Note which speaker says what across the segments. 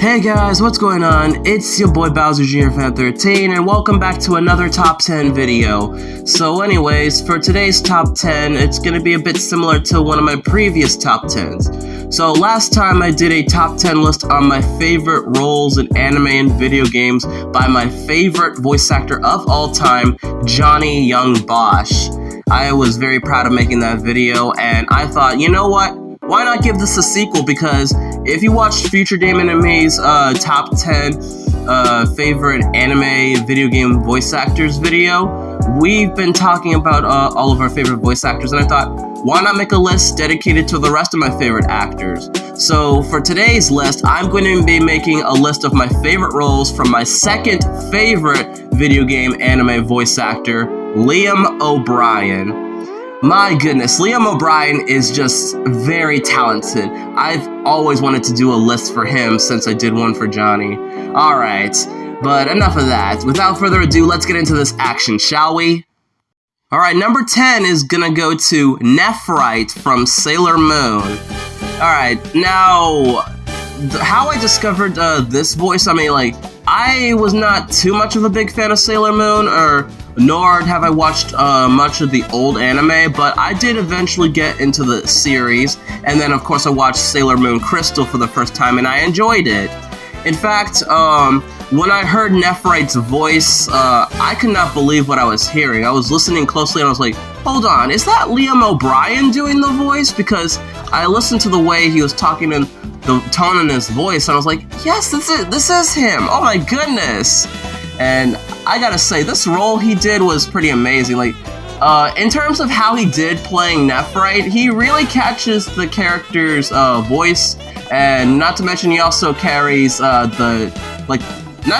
Speaker 1: Hey guys, what's going on? It's your boy Bowser Jr. Fan 13 and welcome back to another top 10 video. So anyways, for today's top 10, it's gonna be a bit similar to one of my previous top 10s. So last time I did a top 10 list on my favorite roles in anime and video games by my favorite voice actor of all time, Johnny Young Bosch. I was very proud of making that video and I thought, you know what? Why not give this a sequel? Because if you watched Future Game Anime's top 10 favorite anime video game voice actors video, we've been talking about all of our favorite voice actors, and I thought, why not make a list dedicated to the rest of my favorite actors? So for today's list, I'm going to be making a list of my favorite roles from my second favorite video game anime voice actor, Liam O'Brien. My goodness, Liam O'Brien is just very talented. I've always wanted to do a list for him since I did one for Johnny. Alright, but enough of that. Without further ado, let's get into this action, shall we? Alright, number 10 is gonna go to Nephrite from Sailor Moon. Alright, now, how I discovered this voice, I was not too much of a big fan of Sailor Moon, nor have I watched much of the old anime, but I did eventually get into the series, and then of course I watched Sailor Moon Crystal for the first time, and I enjoyed it. In fact, when I heard Nephrite's voice, I could not believe what I was hearing. I was listening closely and I was like, hold on, is that Liam O'Brien doing the voice? Because I listened to the way he was talking and the tone in his voice, and I was like, yes, this is him, oh my goodness. And I gotta say, this role he did was pretty amazing. In terms of how he did playing Nephrite, he really catches the character's voice, and not to mention he also carries not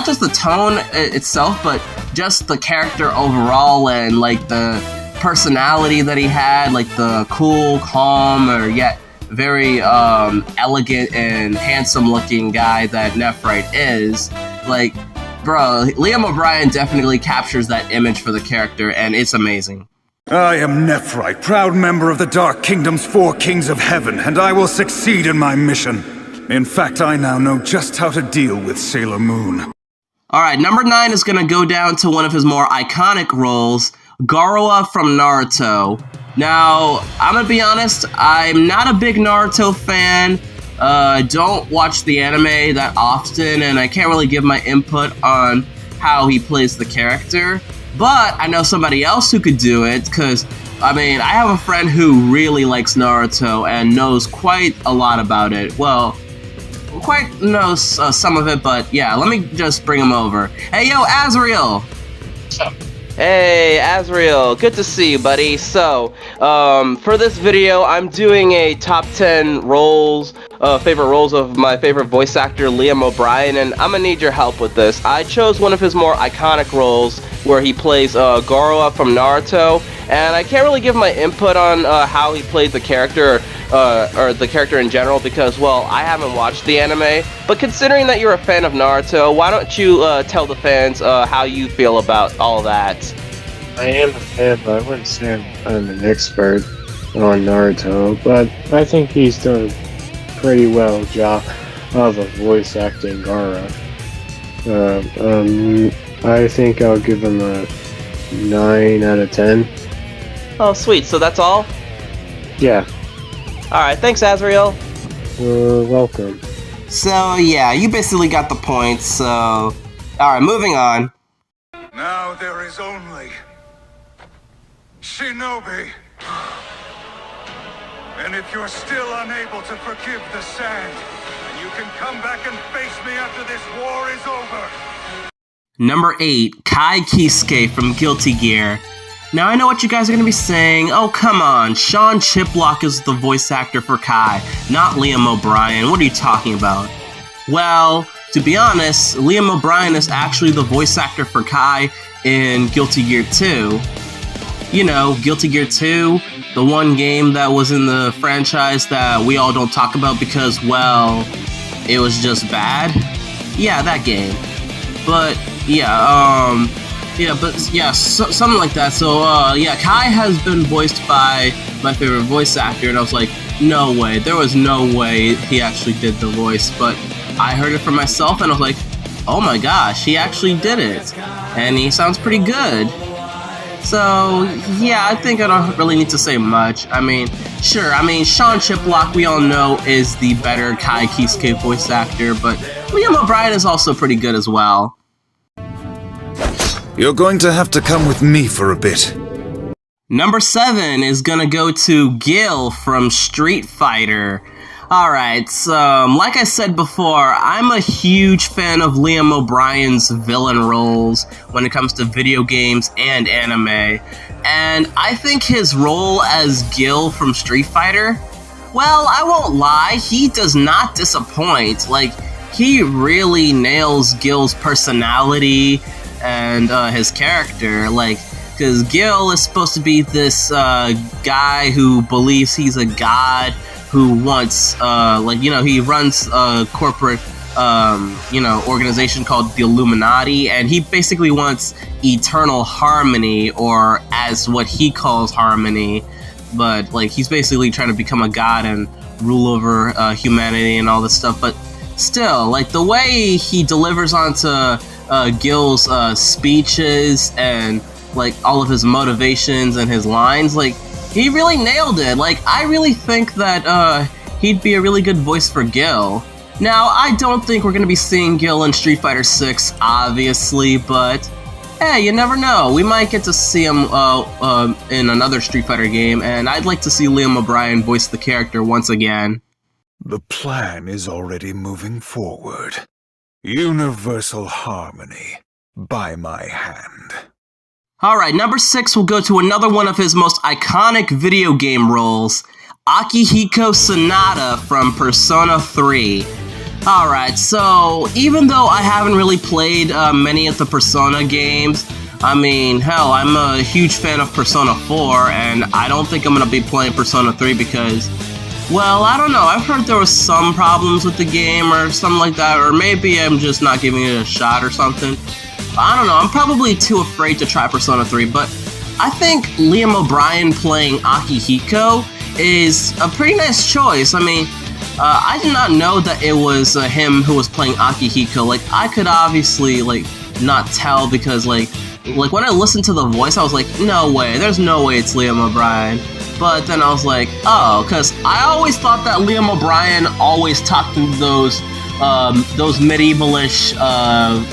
Speaker 1: just the tone itself, but just the character overall, and the personality that he had, the cool, calm, or yet very elegant and handsome looking guy that Nephrite is. Bro, Liam O'Brien definitely captures that image for the character, and it's amazing.
Speaker 2: I am Nephrite, proud member of the Dark Kingdom's 4 Kings of Heaven, and I will succeed in my mission. In fact, I now know just how to deal with Sailor Moon.
Speaker 1: Alright, number 9 is gonna go down to one of his more iconic roles, Gaara from Naruto. Now, I'm gonna be honest, I'm not a big Naruto fan. I don't watch the anime that often, and I can't really give my input on how he plays the character. But I know somebody else who could do it, because, I have a friend who really likes Naruto and knows quite a lot about it. Well, quite knows some of it, but yeah, let me just bring him over. Hey, yo, Azrael!
Speaker 3: What's up?
Speaker 4: Hey, Azrael, good to see you, buddy. So, for this video, I'm doing a top 10 favorite roles of my favorite voice actor, Liam O'Brien, and I'm gonna need your help with this. I chose one of his more iconic roles, where he plays Gaara from Naruto, and I can't really give my input on how he played the character, or the character in general, because, well, I haven't watched the anime. But considering that you're a fan of Naruto, why don't you tell the fans how you feel about all that?
Speaker 3: I am a fan, but I wouldn't say I'm an expert on Naruto, but I think he's done a pretty well job of voice acting Gaara. I think I'll give him a 9 out of 10.
Speaker 4: Oh, sweet. So that's all?
Speaker 3: Yeah.
Speaker 4: Alright, thanks, Azrael.
Speaker 3: Welcome.
Speaker 1: So, yeah, you basically got the point, so... Alright, moving on.
Speaker 2: Now there is only Shinobi. And if you're still unable to forgive the sand, then you can come back and face me after this war is over.
Speaker 1: Number 8, Kiske from Guilty Gear. Now I know what you guys are going to be saying, oh come on, Sean Chiplock is the voice actor for Kai, not Liam O'Brien, what are you talking about? Well, to be honest, Liam O'Brien is actually the voice actor for Kai in Guilty Gear 2. You know, Guilty Gear 2, the one game that was in the franchise that we all don't talk about because, well, it was just bad. Yeah, that game. But, something like that. So, Kai has been voiced by my favorite voice actor, and I was like, no way. There was no way he actually did the voice, but I heard it for myself and I was like, oh my gosh, he actually did it. And he sounds pretty good. So, yeah, I think I don't really need to say much. I mean, sure, Sean Chiplock, we all know, is the better Kiske voice actor, but Liam O'Brien is also pretty good as well.
Speaker 2: You're going to have to come with me for a bit.
Speaker 1: Number 7 is gonna go to Gill from Street Fighter. Alright, so, like I said before, I'm a huge fan of Liam O'Brien's villain roles when it comes to video games and anime. And I think his role as Gill from Street Fighter, well, I won't lie, he does not disappoint. Like, he really nails Gill's personality and his character. Like, because Gill is supposed to be this guy who believes he's a god, who wants, he runs a corporate, organization called the Illuminati, and he basically wants eternal harmony, or as what he calls harmony, but, like, he's basically trying to become a god and rule over humanity and all this stuff, but still, like, the way he delivers onto Gill's speeches and, like, all of his motivations and his lines, like, he really nailed it. Like, I really think that he'd be a really good voice for Gill. Now, I don't think we're going to be seeing Gill in Street Fighter 6, obviously, but hey, you never know. We might get to see him in another Street Fighter game, and I'd like to see Liam O'Brien voice the character once again.
Speaker 2: The plan is already moving forward. Universal harmony by my hand.
Speaker 1: Alright, number 6 will go to another one of his most iconic video game roles, Akihiko Sanada from Persona 3. Alright, so even though I haven't really played many of the Persona games, I mean, hell, I'm a huge fan of Persona 4, and I don't think I'm going to be playing Persona 3 because, well, I don't know, I've heard there was some problems with the game or something like that, or maybe I'm just not giving it a shot or something. I don't know, I'm probably too afraid to try Persona 3, but I think Liam O'Brien playing Akihiko is a pretty nice choice. I mean, I did not know that it was him who was playing Akihiko. Like, I could obviously, like, not tell because, like when I listened to the voice, I was like, no way, there's no way it's Liam O'Brien. But then I was like, oh, because I always thought that Liam O'Brien always talked in those medievalish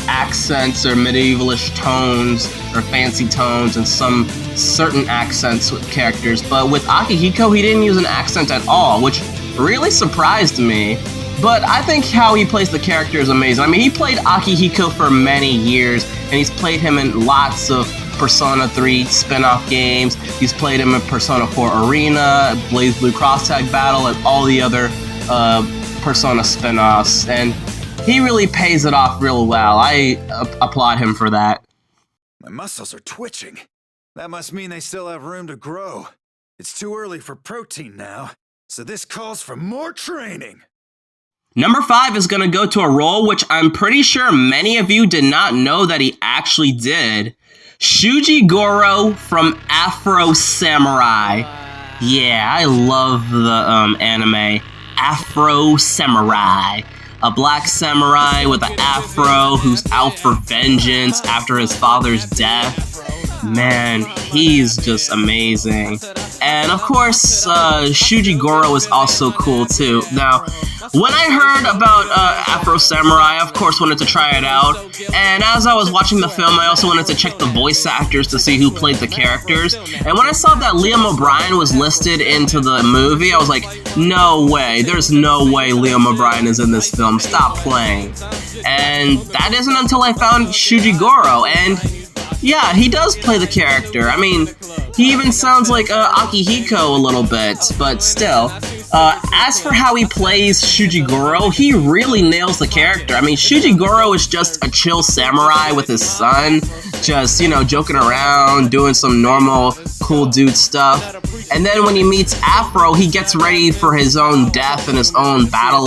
Speaker 1: accents or medievalish tones or fancy tones and some certain accents with characters, but with Akihiko he didn't use an accent at all, which really surprised me. But I think how he plays the character is amazing. I mean, he played Akihiko for many years, and he's played him in lots of Persona 3 spin-off games. He's played him in Persona 4 Arena, BlazBlue Cross Tag Battle, and all the other Persona spin-offs, and he really pays it off real well. I applaud him for that.
Speaker 2: My muscles are twitching. That must mean they still have room to grow. It's too early for protein now, so this calls for more training.
Speaker 1: Number 5 is going to go to a role which I'm pretty sure many of you did not know that he actually did. Shuji Goro from Afro Samurai. Yeah, I love the anime Afro Samurai. A black samurai with an afro who's out for vengeance after his father's death. Man, he's just amazing. And of course, Shuji Goro is also cool too. Now, when I heard about Afro Samurai, I of course wanted to try it out. And as I was watching the film, I also wanted to check the voice actors to see who played the characters. And when I saw that Liam O'Brien was listed into the movie, I was like, no way, there's no way Liam O'Brien is in this film, stop playing. And that isn't until I found Shuji Goro, and yeah, he does play the character. I mean, he even sounds like Akihiko a little bit, but still. As for how he plays Shuji Goro, he really nails the character. I mean, Shuji Goro is just a chill samurai with his son, just, you know, joking around, doing some normal cool dude stuff. And then when he meets Afro, he gets ready for his own death and his own battle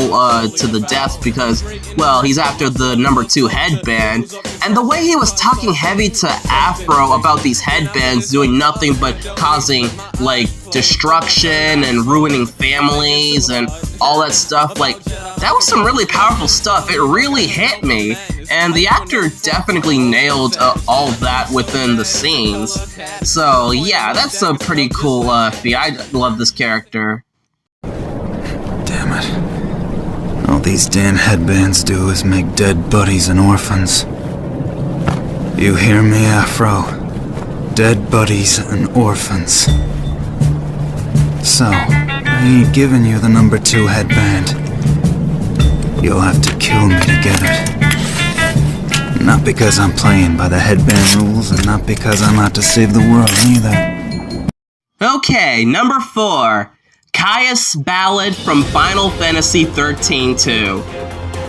Speaker 1: to the death because, well, he's after the number 2 headband. And the way he was talking heavy to Afro about these headbands doing nothing but causing, like, destruction and ruining families and all that stuff, like, that was some really powerful stuff. It really hit me, and the actor definitely nailed all of that within the scenes. So yeah, that's a pretty cool feat. I love this character.
Speaker 2: Damn it. All these damn headbands do is make dead buddies and orphans. You hear me, Afro? Dead buddies and orphans. So, I ain't giving you the number 2 headband. You'll have to kill me to get it. Not because I'm playing by the headband rules, and not because I'm out to save the world either.
Speaker 1: Okay, number 4. Caius Ballad from Final Fantasy XIII 2.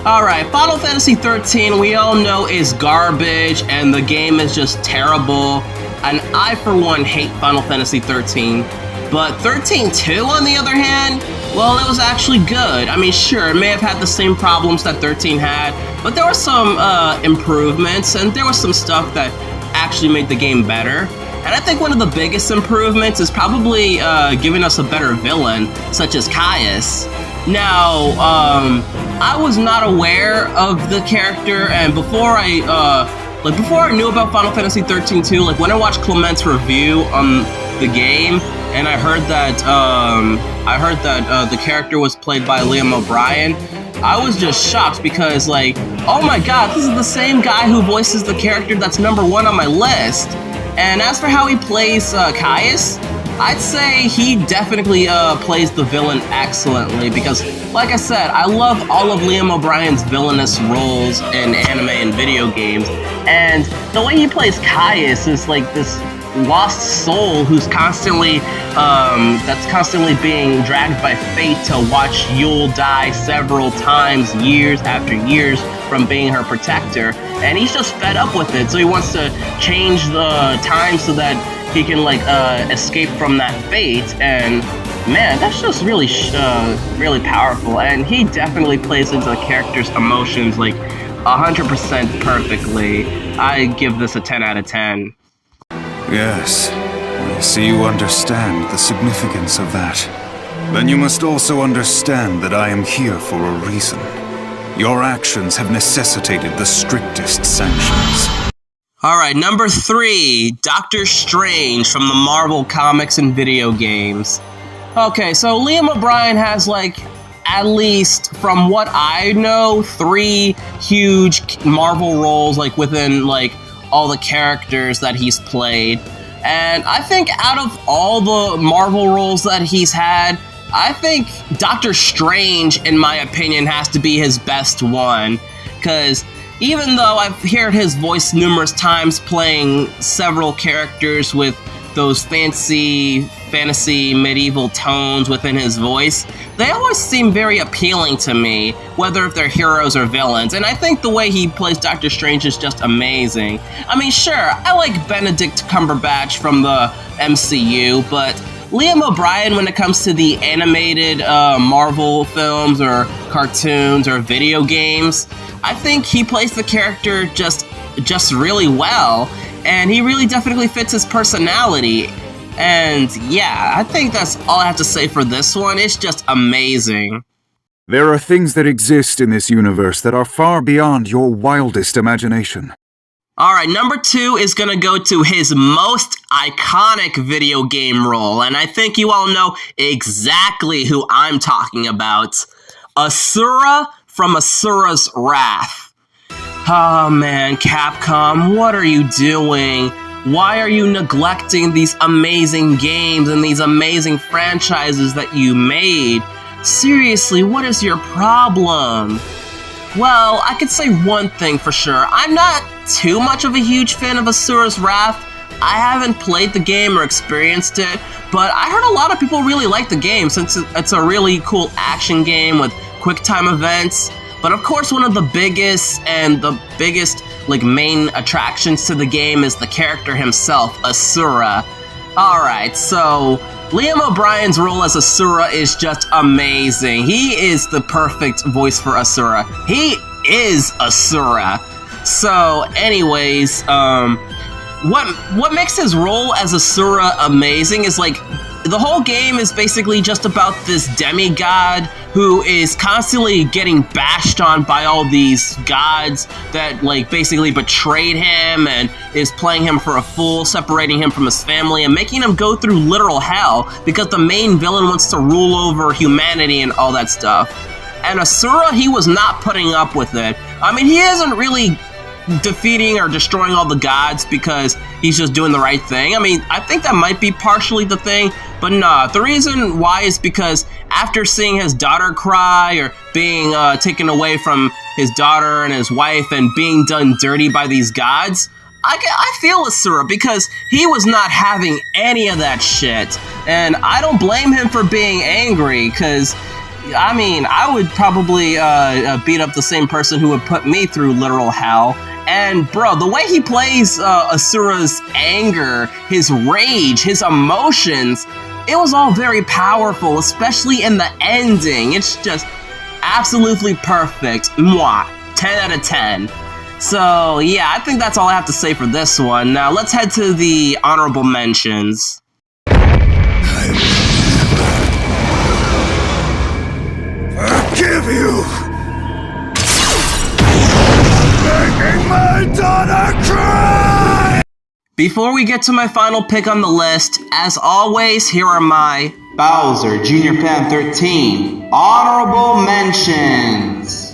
Speaker 1: Alright, Final Fantasy XIII we all know is garbage, and the game is just terrible. And I, for one, hate Final Fantasy XIII. But 13-2, on the other hand, well, it was actually good. I mean, sure, it may have had the same problems that 13 had, but there were some improvements, and there was some stuff that actually made the game better. And I think one of the biggest improvements is probably giving us a better villain, such as Caius. Now, I was not aware of the character, and before I knew about Final Fantasy XIII 2, like when I watched Clement's review on the game, and I heard that the character was played by Liam O'Brien, I was just shocked because, like, oh my god, this is the same guy who voices the character that's number 1 on my list. And as for how he plays Caius, I'd say he definitely plays the villain excellently because, like I said, I love all of Liam O'Brien's villainous roles in anime and video games, and the way he plays Caius is like this lost soul who's constantly being dragged by fate to watch Yule die several times, years after years, from being her protector, and he's just fed up with it, so he wants to change the time so that he can escape from that fate. And man, that's just really really powerful, and he definitely plays into the character's emotions like 100% perfectly. I give this a 10 out of 10.
Speaker 2: Yes, I see you understand the significance of that. Then you must also understand that I am here for a reason. Your actions have necessitated the strictest sanctions.
Speaker 1: Alright, number 3, Doctor Strange from the Marvel comics and video games. Okay, so Liam O'Brien has, like, at least, from what I know, 3 huge Marvel roles, like, within, like, all the characters that he's played. And I think out of all the Marvel roles that he's had, I think Doctor Strange, in my opinion, has to be his best one. Because even though I've heard his voice numerous times playing several characters with those fancy medieval tones within his voice, they always seem very appealing to me, whether if they're heroes or villains, and I think the way he plays Doctor Strange is just amazing. I mean, sure, I like Benedict Cumberbatch from the MCU, but Liam O'Brien, when it comes to the animated Marvel films or cartoons or video games, I think he plays the character just really well, and he really definitely fits his personality. And yeah, I think that's all I have to say for this one. It's just amazing.
Speaker 2: There are things that exist in this universe that are far beyond your wildest imagination.
Speaker 1: Alright, number 2 is gonna go to his most iconic video game role, and I think you all know exactly who I'm talking about. Asura from Asura's Wrath. Oh man, Capcom, what are you doing? Why are you neglecting these amazing games and these amazing franchises that you made? Seriously, what is your problem? Well, I could say one thing for sure. I'm not too much of a huge fan of Asura's Wrath. I haven't played the game or experienced it, but I heard a lot of people really like the game since it's a really cool action game with quick time events. But of course, one of the biggest like main attractions to the game is the character himself, Asura. Alright, so Liam O'Brien's role as Asura is just amazing. He is the perfect voice for Asura. He is Asura. So anyways, what makes his role as Asura amazing is like the whole game is basically just about this demigod who is constantly getting bashed on by all these gods that, like, basically betrayed him and is playing him for a fool, separating him from his family, and making him go through literal hell because the main villain wants to rule over humanity and all that stuff. And Asura, he was not putting up with it. I mean, he isn't really defeating or destroying all the gods because he's just doing the right thing. I mean, I think that might be partially the thing, but nah, the reason why is because after seeing his daughter cry or being taken away from his daughter and his wife and being done dirty by these gods, I feel Asura because he was not having any of that shit. And I don't blame him for being angry because, I mean, I would probably beat up the same person who would put me through literal hell. And bro, the way he plays Asura's anger, his rage, his emotions, it was all very powerful, especially in the ending. It's just absolutely perfect. Mwah. 10 out of 10. So yeah, I think that's all I have to say for this one. Now let's head to the honorable mentions.
Speaker 2: Forgive you! Making my daughter cry!
Speaker 1: Before we get to my final pick on the list, as always, here are my Bowser Jr. Fan 13 honorable mentions.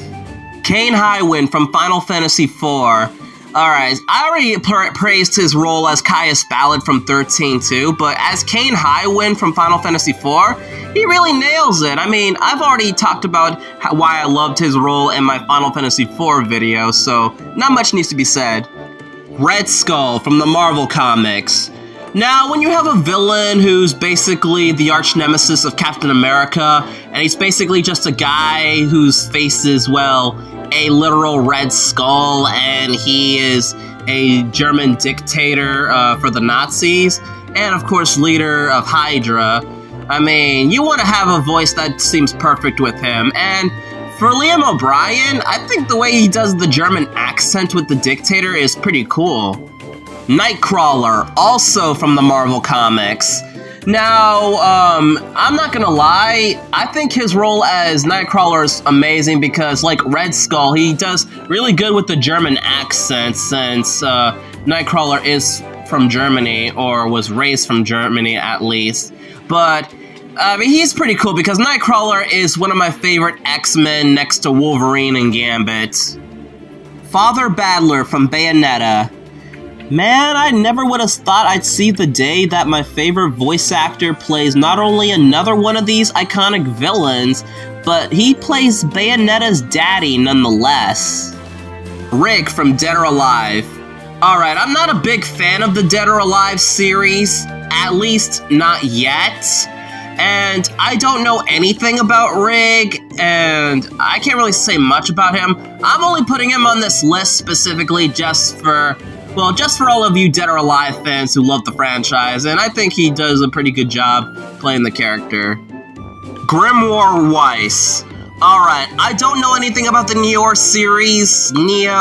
Speaker 1: Kane Highwind from Final Fantasy IV. Alright, I already praised his role as Caius Ballad from 13 too, but as Kane Highwind from Final Fantasy IV, he really nails it. I mean, I've already talked about why I loved his role in my Final Fantasy IV video, so not much needs to be said. Red Skull from the Marvel Comics. Now, when you have a villain who's basically the arch nemesis of Captain America, and he's basically just a guy whose face is, well, a literal red skull, and he is a German dictator for the Nazis, and of course leader of Hydra, I mean, you want to have a voice that seems perfect with him, and for Liam O'Brien, I think the way he does the German accent with the dictator is pretty cool. Nightcrawler, also from the Marvel Comics. Now, I'm not gonna lie, I think his role as Nightcrawler is amazing because, like Red Skull, he does really good with the German accent since Nightcrawler is from Germany, or was raised from Germany at least. But I mean, he's pretty cool because Nightcrawler is one of my favorite X-Men next to Wolverine and Gambit. Father Battler from Bayonetta. Man, I never would have thought I'd see the day that my favorite voice actor plays not only another one of these iconic villains, but he plays Bayonetta's daddy nonetheless. Rick from Dead or Alive. Alright, I'm not a big fan of the Dead or Alive series, at least not yet. And I don't know anything about Rig, and I can't really say much about him. I'm only putting him on this list specifically just for all of you Dead or Alive fans who love the franchise, and I think he does a pretty good job playing the character. Grimoire Weiss. Alright, I don't know anything about the Nier series, Nier,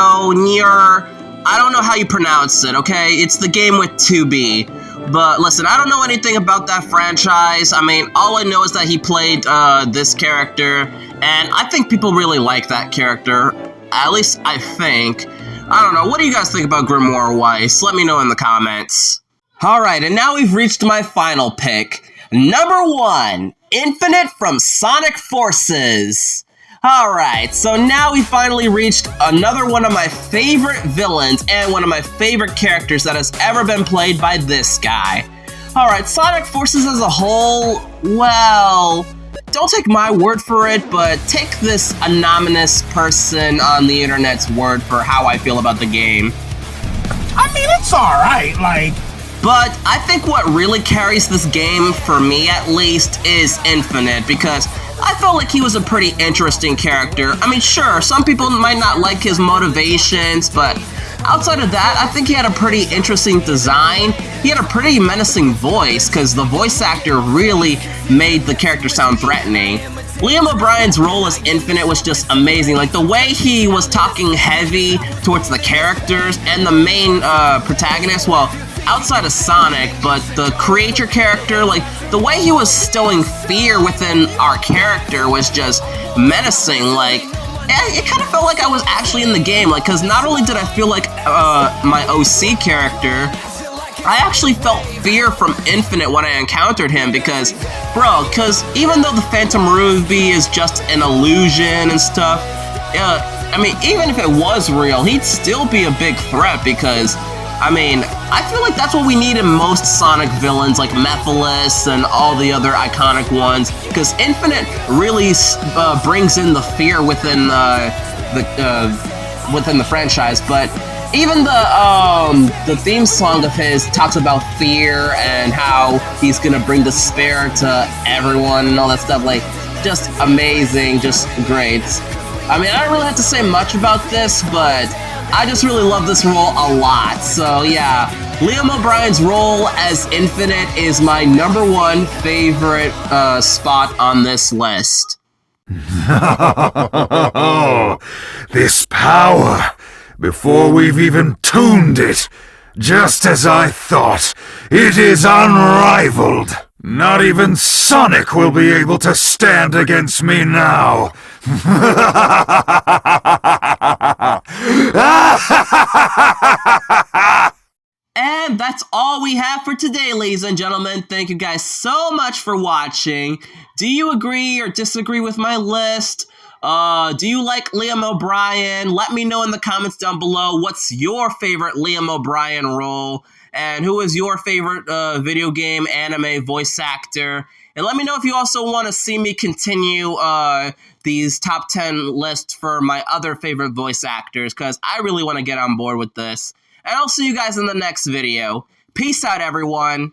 Speaker 1: I don't know how you pronounce it, okay? It's the game with 2B. But listen, I don't know anything about that franchise. I mean, all I know is that he played this character, and I think people really like that character. At least I think. I don't know, what do you guys think about Grimoire Weiss? Let me know in the comments. Alright, and now we've reached my final pick. Number 1, Infinite from Sonic Forces. Alright, so now we finally reached another one of my favorite villains and one of my favorite characters that has ever been played by this guy. Alright, Sonic Forces as a whole, well, don't take my word for it, but take this anonymous person on the internet's word for how I feel about the game.
Speaker 5: I mean, it's alright, like...
Speaker 1: But I think what really carries this game, for me at least, is Infinite, because I felt like he was a pretty interesting character. I mean, sure, some people might not like his motivations, but outside of that, I think he had a pretty interesting design. He had a pretty menacing voice, because the voice actor really made the character sound threatening. Liam O'Brien's role as Infinite was just amazing. Like, the way he was talking heavy towards the characters and the main protagonist, well, outside of Sonic, but the creature character, like, the way he was instilling fear within our character was just menacing. Like, it kind of felt like I was actually in the game, like, because not only did I feel like my OC character, I actually felt fear from Infinite when I encountered him because even though the Phantom Ruby is just an illusion and stuff, I mean, even if it was real, he'd still be a big threat because, I mean, I feel like that's what we need in most Sonic villains, like Mephiles and all the other iconic ones, because Infinite really brings in the fear within the franchise. But even the theme song of his talks about fear and how he's gonna bring despair to everyone and all that stuff. Like, just amazing, just great. I mean, I don't really have to say much about this, but I just really love this role a lot. So yeah, Liam O'Brien's role as Infinite is my #1 favorite spot on this list.
Speaker 6: This power, before we've even tuned it, just as I thought, it is unrivaled. Not even Sonic will be able to stand against me now.
Speaker 1: And that's all we have for today, ladies and gentlemen. Thank you guys so much for watching. Do you agree or disagree with my list? Do you like Liam O'Brien? Let me know in the comments down below what's your favorite Liam O'Brien role, and who is your favorite video game, anime voice actor. And let me know if you also want to see me continue these top 10 lists for my other favorite voice actors, because I really want to get on board with this. And I'll see you guys in the next video. Peace out, everyone.